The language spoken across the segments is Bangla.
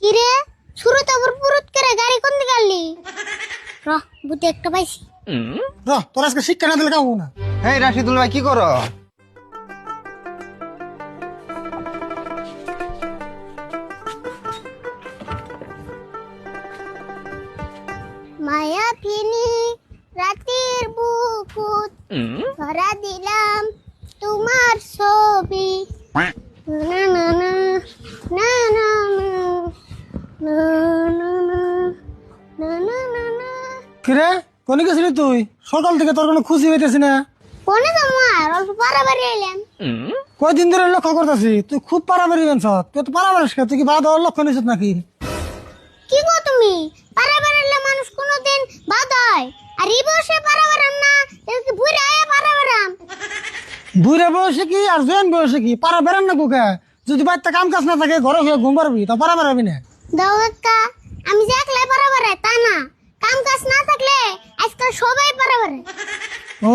কিরে শুরুতে আবার পুরুত করে গাড়ি কোন দিকে আনলি র বুতে একটা পাইছি তোর আজকে শিক্ষা না দিলে কামু না। এই রাশিদুল ভাই কি করো? মায়া ফিনি রাতের বুকুত ধরা দিলাম তোমার ছবি না না না না না না না না না না না কিরে কোনে গেছিলি তুই? সকাল থেকে তোর কোনো খুশি হইতেছি না। কোনে তোমার অল্প পারাবারি এলাম কয়দিন ধরে লক্ষ্য করতেছি তুই খুব পারাবারি আনছ। তুই তো পারাবারিস তুই কি বাদ হওয়ার লক্ষ্য নিছিস নাকি? কি গো তুমি পারাবার এলে মানুষ কোনোদিন বাদ হয় আর এই বয়সে পারাবারাম না একে বুড়ে আয়া পারাবারাম বুড়া বয়সে কি আর জোয়ান বয়সে কি পারা বেড়ান না কোকে? যদি বাড়িতে কাম কাজ না থাকে ঘরে হয়ে ঘুম পারবি তা পারা বেড়াবি না। দাও কাকা আমি যে একলাই পারাবারে তা না কাম কাজ না থাকলে আজকাল সবাই পারাবারে ও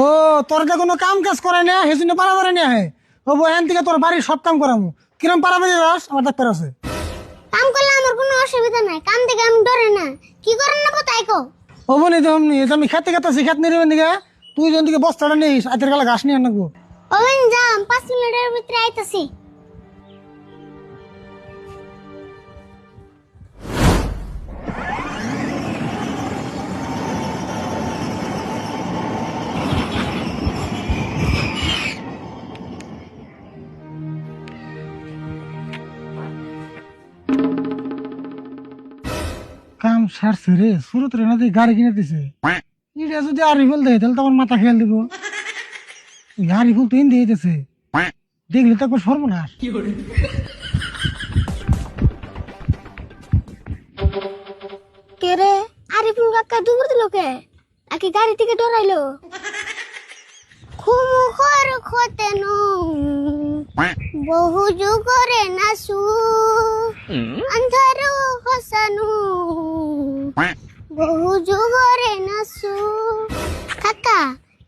তোর যে কোনো কাম কাজ করে না সেই জন্য পারাবারি নিয়ে আহে। ও এখান থেকে তোর বাড়ির সব কাম করামু। কিরম পারাবারি রাস আমার ডাক্তার আছে। কাম করলে আমার কোনো অসুবিধা নাই কাম থেকে আমি ডরে না কি করেন না তাই কো ও বনি তো অমনি আমি খেতে খেতেছি খেত নিয়ে দেবেন দিকে তুই যখন দিকে বস্তাটা নিস আজের কালে ঘাস নিয়ে আনবো। ওবেন যাম 5 মিনিটের ভিতরে আইতাছি কাম সারছে রে শুরু রে না গাড়ি কিনে দিছে। এটা যদি আরিফুল দেয় তাহলে তো আমার মাথা খেয়াল দিব। আরিফুল তো দিয়ে দিতেছে দেখলি তো একবার সর্বনাশ। কে রে আরিফুল কাকা দূর দিল কে আকি গাড়ি থেকে ডরাইলো খুমু খর খতেনু বহু যুগরে নাসু अंधारो हसनु বহু যুগরে নাসু কাকা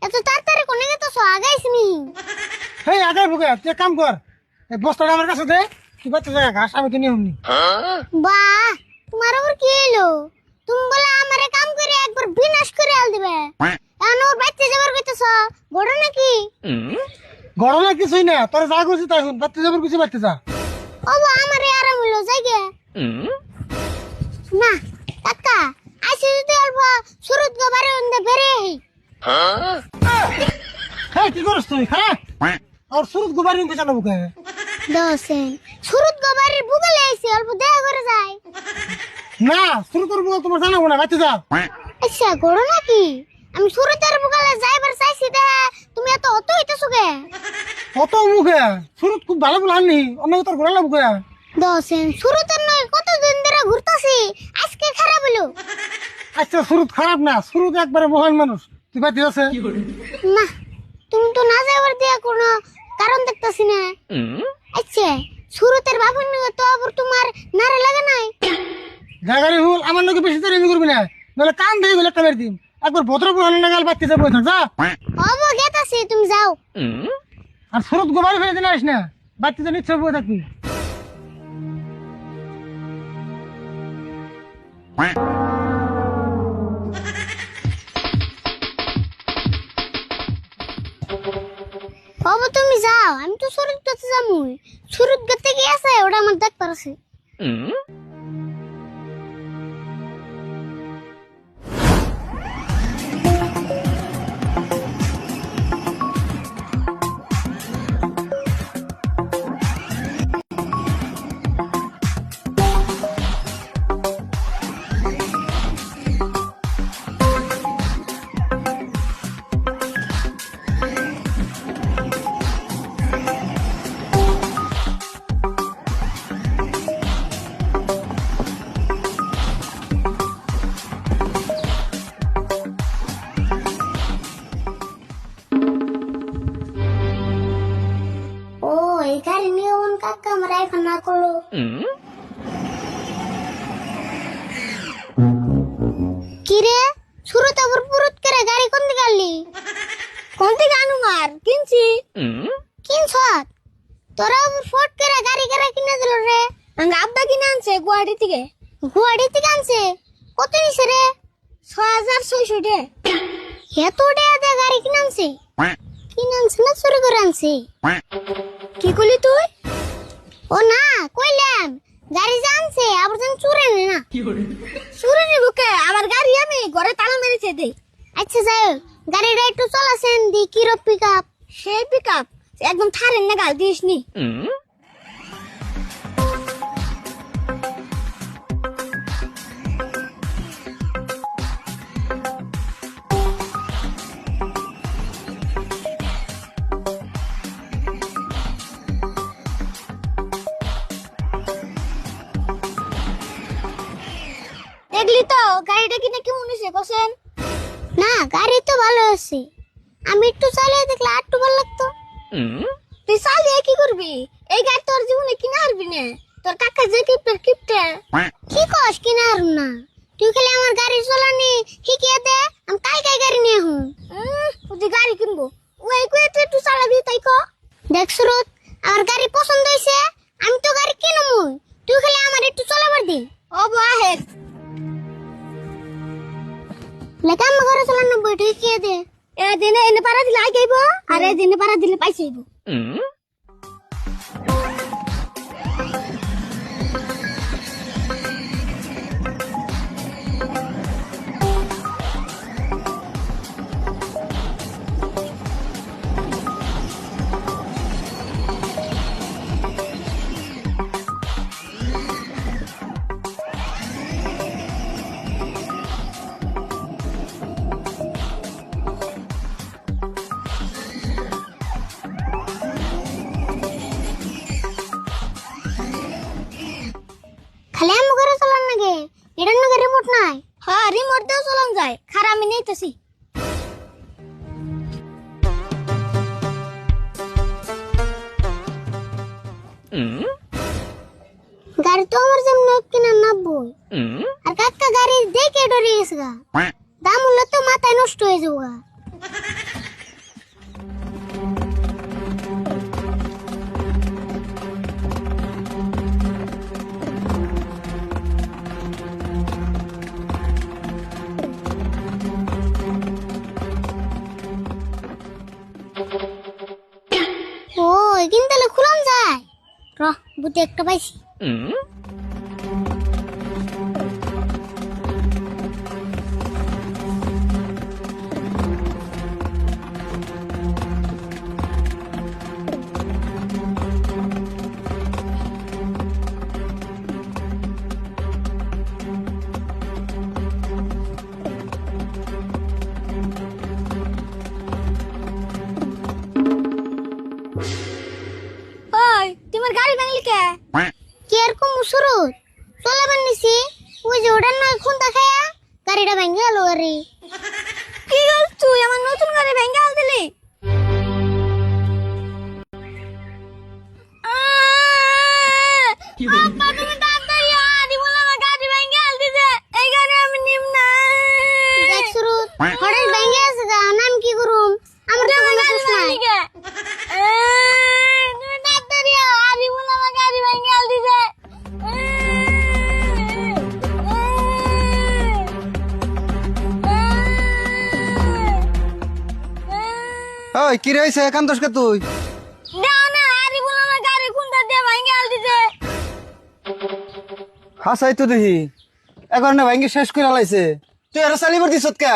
এত তাড়াতাড়ি কোনে গেছস আগাইছনি হেই আগে বুকে তুই কাম কর এই বস্তাটা আমার কাছে দে তুই বাচ্চা জায়গা ঘাস আমি তো নিয়ে নি। বাহ তোমার ওর কি হলো তুমি বলে আমারে কাম করে একবার বিনাশ করে আল দিবে এখন ওর বাচ্চা যাবার কইতেছ বড় নাকি গরমে কিছুই না তোর যা করছিস তাই শুন বাচ্চা যাবার কিছু বাচ্চা যা। ও বা আমারে আরাম হলো যাইগে না কাকা আইসি যদি অল্প সুরত গোবারে উন্দে বেরে হ্যাঁ কি করিস তুই হ্যাঁ আর সুরত গোবারি নিতে চালা বুকে দোসে সুরত গোবারের বুগলে আইসি অল্প দেখা করে যায় না সুরতর বুকে তোমার জানাবো না বাচ্চা যা। আচ্ছা গড়ো নাকি আমি সুরতের বুগলে যাইবার চাইছি দেখা তুমি এত অত হইতেছো কে কত মুখে সুরত খুব ভালো বলে আননি অন্য তোর ঘোরালা বুকে। দোসে সুরতের নয় কতদিন ধরে ঘুরতাছি আজকে খারাপ হলো আচ্ছা সুরত খারাপ না সুরত একবারে মহান মানুষ তুই বাচ্চা আছে না তুমি তো না যাবার দিয়া কোনো কারণ দেখতাছি না আচ্ছা সুরতের বাপের নিয়ে তো আবার তোমার নারে লাগে নাই জায়গারি ভুল আমার লোকে বেশি দেরি করবি না নাহলে কান দিয়ে গেলে একটা মেরে দিন একবার ভদ্র পুরানো নাগাল বাচ্চা যাবো যা। হবো গেতাছি তুমি যাও আর সুরত গোবারি ফেলে দিন আসিস না বাচ্চা তো নিচ্ছে বয়ে থাকবি। হবো তুমি যাও আমি তো সুরত গেতে যামুই সুরত গেতে কি আছে ওটা আমার দেখতে আছে ও এই গাড়ি নিয়ে ওন কাকা আমার এখন না করলো কিরে সুরত আবার পুরুত করে গাড়ি কোন দিকে আনলি কোন দিকে আনু মার কিনছি কিনছ তোরা আবার ফট করে গাড়ি কিনে দিল রে আব্বা কিনে আনছে গুয়াহাটি গুয়াহাটি থেকে। গুয়াহাটি থেকে আনছে? কত নিছে রে? 6,600 টাকা। এত টাকা দিয়ে গাড়ি কিনে আনছে? কিনে আনছে না চুরি করে আনছে? কি করলি তুই? ও না, কইলাম গাড়ি জানছে আবার যেন চুরে নে না। চুরে নেব কে? আমার গাড়ি আমি ঘরে তালা মেরেছে দে। আচ্ছা যাই হোক, গাড়িটা একটু চলাছেন দি কি রকম পিকআপ? সেই পিকআপ একদম থারেন না গাল দিস নি। দেখলি তো গাড়িটা কিনে কেমন হয়েছে কোসেন? না, গাড়ি তো ভালো আছে, আমি একটু চালিয়ে দেখলে আর একটু ভালো লাগতো। তুই চালিয়ে কি করবি? এই গাড়ি তোর জীবনে কিনে হারবি না। তোর কাকা যে কিপটে কি কস কিনে হারব না? তুই খালি আমার গাড়ি চালানি শিখিয়ে দে, আমি কালকে গাড়ি নিয়ে হুম। তুই গাড়ি কিনবো ওই কয়ে তুই একটু চালাবি তাই ক। দেখ সুরত, আমার গাড়ি পছন্দ হয়েছে, আমি তো গাড়ি কিনবই, তুই খালি আমার একটু চালাবার দি। ও বাহে লেখা আমার ঘরে চালানো বইটা শিখিয়ে দে। এ দিনে এনে পারা দিলে আইব, আর এ দিনে পারা দিলে পাইছেইব। খালি আমার ঘরে চালান নাকি? এটার নাকি রিমোট নাই? হ্যাঁ, রিমোট দিয়েও চালান যায়, খারাপ আমি নেইতেছি। গাড়ি তো আমার যেমন কিনা 90, আর কাকা গাড়ি দেখে ডরে গেছে গা, দাম হলে তো মাথায় নষ্ট হয়ে যাবো গা। ও এখান তাহলে খুলাম যায়। বুঝতে একটা পাইছি। ওই তোমার গাড়ি ভাঙলি কে? কি আর কম সুরত চলাবার নিছি, ওই যে ওটার নয় খুনটা খায়া গাড়িটা ভেঙে গেল। গাড়ি কি গেল? তুই আমার নতুন গাড়ি ভেঙে গেল দিলি? আব্বা তুমি তাড়াতাড়ি আদি বলে আমার গাড়ি ভেঙে গেল দিছে, এই গাড়ি আমি নিম না। দেখ সুরত, হঠাৎ ভেঙে গেছে গা, নাম কি করুম? আমার তো কোনো দোষ নাই। ওই কি রে হইছে কান্দস কে তুই? না না, আরে বল আমার গাড়ি কোনটা দিয়ে ভাঙে আল দিছে। হাসাই তো দেখি এখন না ভাঙ্গি শেষ করে লাইছে, তুই আর চালিবার দিছত কে?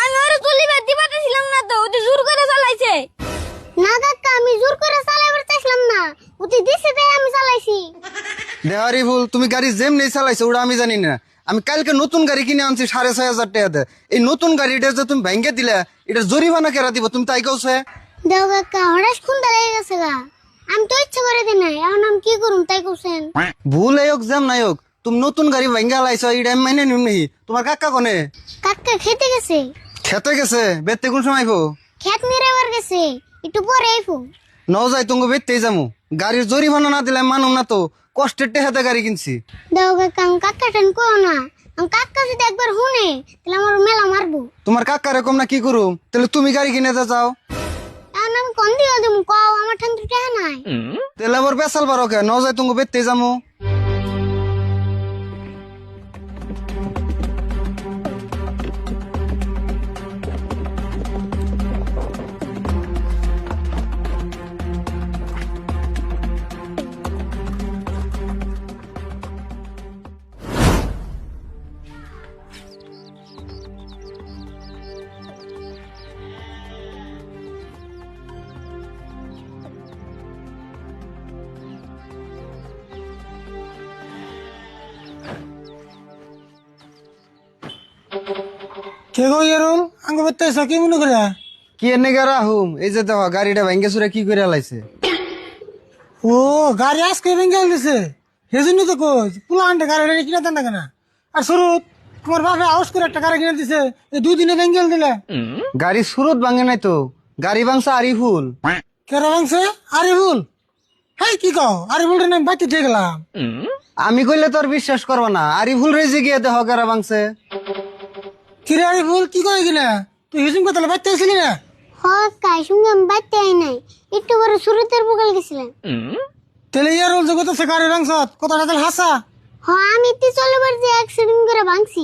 আমি ওরে চলিবার দিবাতেছিলাম না তো, ওতে জোর করে চালাইছে। না কাকা, আমি জোর করে চালাইবার চাইছিলাম না, ওতে দিছে তাই আমি চালাইছি। দেহারি ভুল, তুমি গাড়ি যেমনি চালাইছো ওটা আমি জানি না। আমি কালকে নতুন গাড়ি কিনে আনছি 6,500 টাকাতে। এই নতুন গাড়িটা যে তুমি ভাঙ্গে দিলে, এটা জরিমানা কেরা দিব তুমি তাই কওছে? দেও কাকা, হঠাৎ খুন্দা লেগে গেছে গা, আমি তো ইচ্ছা করে দিই নাই, এখন আমি কি করুম তাই কইছেন। ভুল এই হোক যেম নাই হোক, তুমি নতুন গাড়ি ভাঙ্গা লাইছো, এটা আমি মাইনে নিম নাহি। তোমার কাকা কোনে? কাকা খেতে গেছে। খেতে গেছে? বেতে কোন সময় আইবো? খেত নিরাবার গেছে, একটু পরে আইবো। ন যাই তুমি বেতেই যামু, গাড়ির জরিমানা না দিলে মানুম না তো, কষ্টের টেহাতে গাড়ি কিনছি। দেও কাকা, আমি কাকা টেন করো না, আমি কাকা যদি একবার শুনে তাহলে আমার মেলা মারবো। তোমার কাকা এরকম না কি করুম? তাহলে তুমি গাড়ি কিনে যাও। এখন আমি কোন দিয়ে দেবো কও, আমার ঠান তো টেহা নাই। তাহলে আবার বেসাল বারো কে? ন যাই তুমি বেতেই যামু। কে গো ইয়ারুল আঙ্গ বেতে কি মনে করে কি এনে গেরা হুম এই যে দেখো গাড়িটা ভেঙ্গে চুরে কি করে লাইছে। ও গাড়ি আজকে বেঙ্গল দিছে সেজন্য তো কই পুলা আনতে গাড়ি কিনে দেন না কেন আর শুরু তোমার বাপে আউস করে একটা গাড়ি কিনে দিছে এই 2 দিনে বেঙ্গল দিলে গাড়ি সুরত ভাঙে নাই তো, গাড়ি ভাঙছে আরিফুল। কেরা ভাঙছে আরিফুল হাই কি কও আরিফুল রে আমি বাইতে দিয়ে গেলাম আমি কইলে তোর বিশ্বাস করবা না, আরিফুল রেজে গিয়ে দেখো গাড়া ভাঙছে। কিরে আরিফুল কি কই কিনা তুই হিজুম কথা বাইতে আসলি না কার সঙ্গে আমি বাড়তে আই নাই, একটু পরে সুরতের বকাল গেছিলাম। তাহলে ইয়ারুল জগতে সে গাড়ি ভাঙছত কথাটা তাহলে হাসা আমি তো চলে বাড়ি অ্যাক্সিডেন্ট করে ভাঙছি।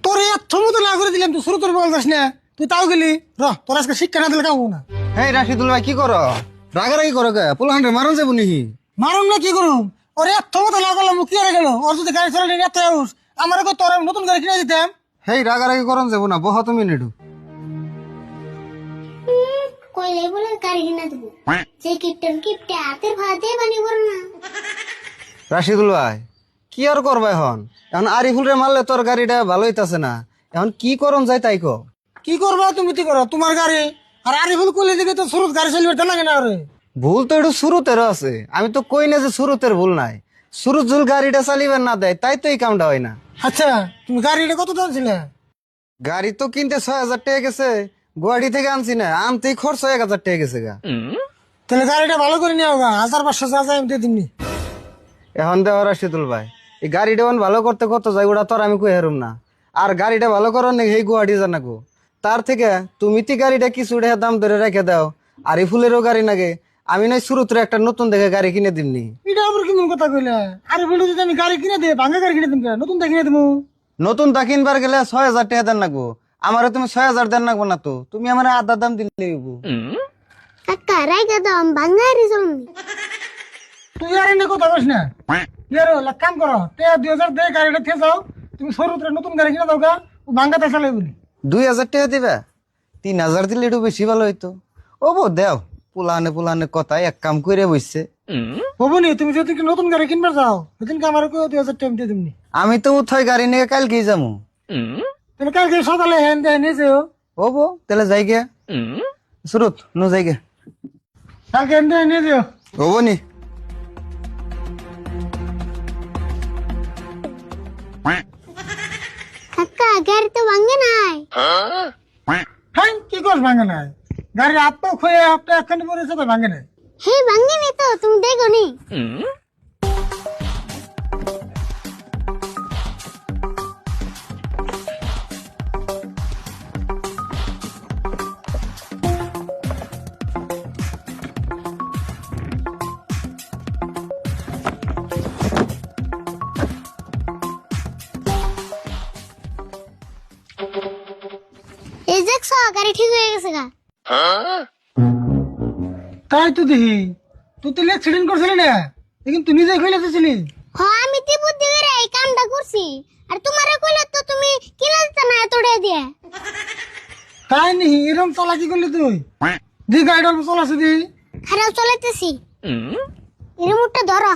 তোর এত মতো না করে দিলাম তুই শুরু তোর বল যাস না তুই তাও গেলি তোর আজকে শিক্ষা না দিলে কামো না। হেই রাশিদুল ভাই কি করো, রাগারাগি করো কে? পোলাহান্ডে মারন যাবো নাকি? মারুম না কি করুম ওর এত মতো না করলাম কি হয়ে গেল ওর যদি গাড়ি চালালে এত আউস আমার তোর আমি নতুন গাড়ি কিনে দিতাম। হেই রাগারাগি করন যাবো না, বহ তুমি নেটু। কইলে বলে গাড়ি কিনা দেবো, যে কিপটে হাতের ভাতে বানিয়ে বড় না। রাশিদুল ভাই কি আর করবা এখন? এখন আরিফুল রে মারলে তোর গাড়িটা ভালো হইতাছে না, এখন কি করন যায় তাই কো। কি করবা তুমি কি করো তোমার গাড়ি আর আরিফুল কইলে দিকে তো শুরু গাড়ি চালিয়ে তো লাগে না রে ভুল তো একটু শুরুতেরও আছে, আমি তো কই না যে শুরুতের ভুল নাই, শুরুত জুল গাড়িটা চালিবার না দেয় তাই তো এই কামটা হয় না। আচ্ছা তুমি গাড়িটা কত দাম ছিল গাড়ি তো কিনতে 6,000 টাকা গেছে, গুয়াহাটি থেকে আনছি না, আনতেই খরচ 1,000 টাকা গেছে গা। তাহলে গাড়িটা ভালো করে নিও গা 1500 যা যায় আমি দিয়ে দিমনি। এখন দেওয়া রাশিদুল ভাই এই গাড়িটা এখন ভালো করতে কত যায় ওটা তোর আমি কই হারুম না, আর গাড়িটা ভালো করার নাকি এই গুয়াহাটি জানা গো, তার থেকে তুমি তি গাড়িটা কিছু টাকা দাম ধরে রেখে দাও, আর এই ফুলেরও গাড়ি নাগে আমি নয় শুরুতে একটা নতুন দেখে গাড়ি কিনে দিমনি। এটা আবার কেমন কথা কইলে আরিফুল যদি আমি গাড়ি কিনে দিই ভাঙা গাড়ি কিনে দিম নতুন টা কিনে দিমু। নতুন তা কিনবার গেলে 6,000 টাকা দেন নাগো, আমারও তুমি 6,000 দেন নাগবো না তো, তুমি আমার আধা দাম দিলে হইবো। কাকা রাইগা দাও আমি ভাঙারি চলনি। তুই আর এনে কথা কইস না ইয়ারুল এক কাম করো তে 2000 দে গাড়িটা থেকে যাও তুমি শুরুতে নতুন গাড়ি কিনে দাও গা ও ভাঙাতে চালাই বলি 2,000 টাকা দিবা, 3,000 দিলে একটু বেশি ভালো হইতো। ও বো দেও পুলানে কথা এক কাম করে বসছে। হবনি তুমি যদি নতুন গাড়ি কিনবার যাও সেদিনকে আমার 2000 টাকা দিয়ে দিমনি। আমি তো উঠাই গাড়ি নিয়ে কালকেই যাবো। তাহলে কালকে সকালে হ্যান দেয় নিয়ে যেও ও বো তাহলে যাই গে শুরুত নো যাই গে কালকে হ্যান দেয় নিয়ে যেও। ও নি কাকা গাড়ি তো ভাঙে নাই। হ্যাঁ কি করছ ভাঙে নাই গাড়ি হাত পা খুঁয়ে হাতটা একখানি পরে সবাই ভাঙে নাই। হে ভাঙে নি তো তুমি দেখো নি। এই দেখছো গাড়ি ঠিক হয়ে গেছে গা। তাই তো দেখি তুই তো অ্যাক্সিডেন্ট করছিলি না কিন্তু তুই নিজে খুলে দিছিলি। আমি তো বুদ্ধি করে এই কামটা করছি, আর তোমারে কইলে তো তুমি কিলা দিতে না এতটা দিয়ে। তাই নি এরকম চালাকি করলি তুই দি গাড়ি অল্প চলাছে দি খারাপ চলাইতেছি, রিমোটটা ধরো।